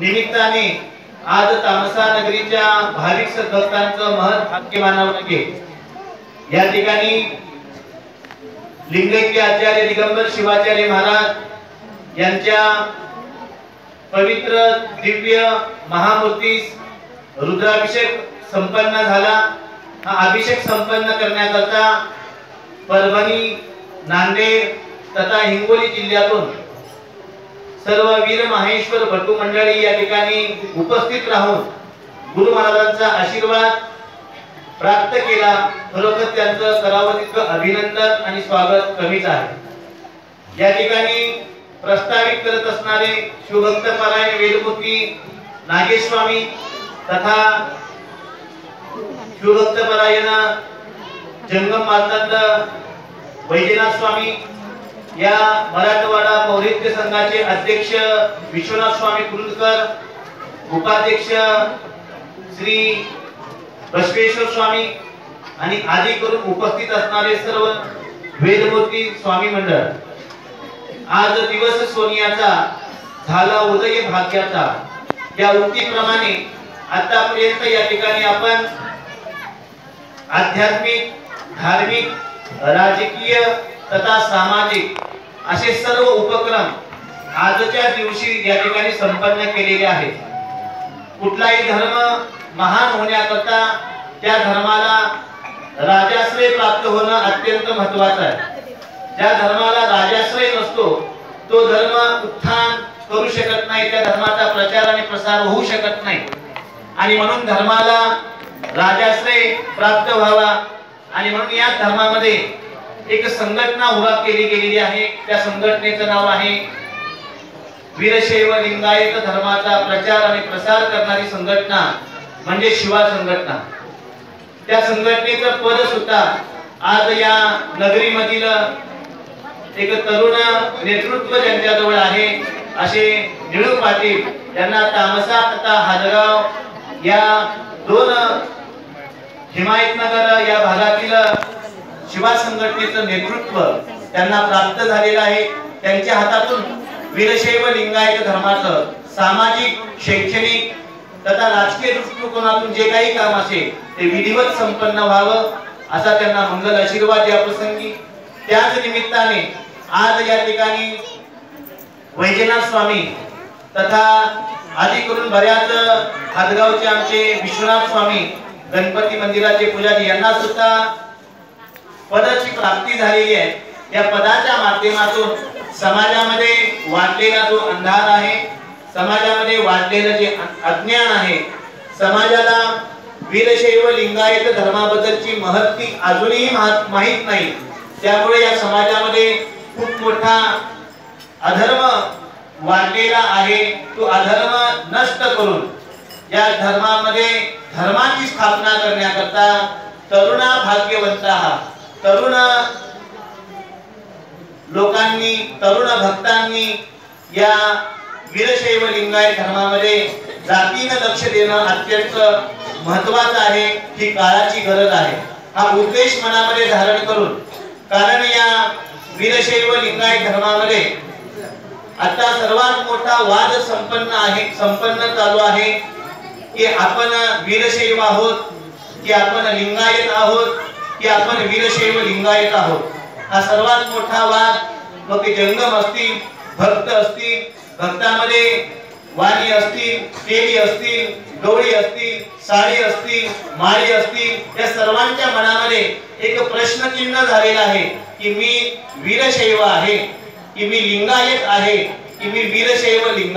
निमित्ताने आज तामसा नगरीच्या भाविक भक्तांचं महत् भाग्य मानावं लागेल। या ठिकाणी लिंगैक्य आचार्य दिगंबर शिवाचार्य महाराज यांच्या पवित्र दिव्य महामूर्तीस रुद्राभिषेक संपन्न झाला। हा अभिषेक संपन्न करण्याकरता परभणी, नांदेड तथा हिंगोली जिल्ह्यातून सर्व वीर माहेश्वर भट्टू मंडळी या ठिकाणी उपस्थित राहून गुरु महाराजांचा आशीर्वाद प्राप्त केला। खरोखर त्यांचं करावं तितकं अभिनंदन आणि स्वागत कमीच आहे। या ठिकाणी प्रस्तावित करत असणारे शिवभक्त पारायण वेदमूर्ती नागेशस्वामी तथा शिवभक्त पारायण जंगम मार्तंड वैजनाथ स्वामी, या मराठवाडा पौरोहित्य संघाचे अध्यक्ष विश्वनाथ स्वामी कुरुंदकर, उपाध्यक्ष श्री बसवेश्वर स्वामी आणि आदी करून उपस्थित असणारे सर्व वेदमूर्ती स्वामी मंडळ, आज दिवस सोनियाचा झाला उदय भाग्याचा या उक्तीप्रमाणे आतापर्यंत या ठिकाणी आपण आध्यात्मिक, धार्मिक, राजकीय तथा सामाजिक असे सर्व उपक्रम आजच्या दिवशी या ठिकाणी संपन्न केलेले आहेत। कुठलाही धर्म महान होण्याकरता त्या धर्माला राजाश्रय प्राप्त होणं अत्यंत महत्त्वाचं आहे। ज्या धर्माला राजाश्रय नसतो तो धर्म उत्थान करू शकत नाही, त्या धर्माचा प्रचार आणि प्रसार होऊ शकत नाही। आणि म्हणून धर्माला राजाश्रय प्राप्त व्हावा आणि म्हणून या धर्मामध्ये एक संघटना उभा केली गेलेली आहे। त्या संघटनेचं नाव आहे वीरशैव लिंगायत धर्माचा प्रचार आणि प्रसार करणारी संघटना म्हणजे शिवा संघटना। त्या संघटनेचं पद सुद्धा आज या नगरीमधील एक तरुण नेतृत्व ज्यांच्याजवळ आहे असे निळू पाटील यांना तामसा तथा हादगाव या दोन हिमायतनगर या भागातील शिवा संघटनेचं नेतृत्व त्यांना प्राप्त झालेलं आहे। त्यांच्या हातातून वीरशैव लिंगायत धर्माचं सामाजिक, शैक्षणिक तथा राजकीय दृष्टिकोनातून जे काही काम असेल ते विधिवत संपन्न व्हावं असा त्यांना मंगल आशीर्वाद या प्रसंगी। त्याच निमित्ताने आज या ठिकाणी वैजनाथ स्वामी तथा आदी करून बऱ्याच हादगावचे आमचे विश्वनाथ स्वामी गणपती मंदिराचे पुजारी यांना सुद्धा पदाची प्राप्ती झालेली आहे। या पदाच्या माध्यमातून समाजामध्ये वाढलेला जो अंधार आहे, समाजामध्ये वाढलेलं जे अज्ञान आहे, समाजाला वीरशैव लिंगायत धर्माबद्दलची महती अजूनही माहित नाही, त्यामुळे या समाजामध्ये खूप मोठा अधर्म वाढलेला आहे। तो अधर्म नष्ट करून या धर्मामध्ये धर्माची स्थापना करण्याकरता तरुणा भाग्यवंता तरुण लोकांनी, तरुण भक्तांनी या वीरशैव लिंगायत धर्मामध्ये जातीनं लक्ष देणं अत्यंत महत्त्वाचं आहे। ही काळाची गरज आहे। हा उद्देश मनामध्ये धारण करून, कारण या वीरशैव लिंगायत धर्मामध्ये आता सर्वात मोठा वाद संपन्न चालू आहे की आपण वीरशैव आहोत की आपण लिंगायत आहोत की आपण वीरशैव लिंगायत आहोत। हा सर्वात मोठा वाद, मग ते जंगम असतील, भक्त असतील, भक्तामध्ये वाणी असतील, केली असतील, गवळी असतील, साडी असतील, माळी असतील, या सर्वांच्या मनामध्ये एक प्रश्नचिन्ह झालेला आहे की मी वीरशैव आहे की मी लिंगायत आहे की मी वीरशैव लिंगायत